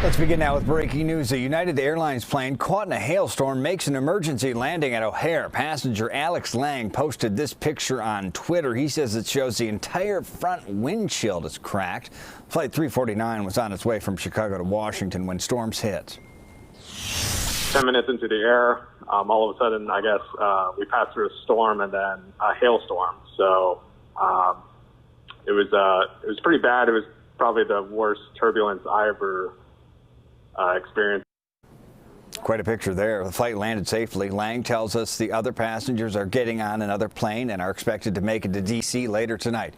Let's begin now with breaking news. A United Airlines plane caught in a hailstorm makes an emergency landing at O'Hare. Passenger Alex Lang posted this picture on Twitter. He says it shows the entire front windshield is cracked. Flight 349 was on its way from Chicago to Washington when storms hit. 10 minutes into the air, all of a sudden, I guess, we passed through a storm and then a hailstorm. So it was pretty bad. It was probably the worst turbulence I ever experienced. Quite a picture there. The flight landed safely. Lang tells us the other passengers are getting on another plane and are expected to make it to D.C. later tonight.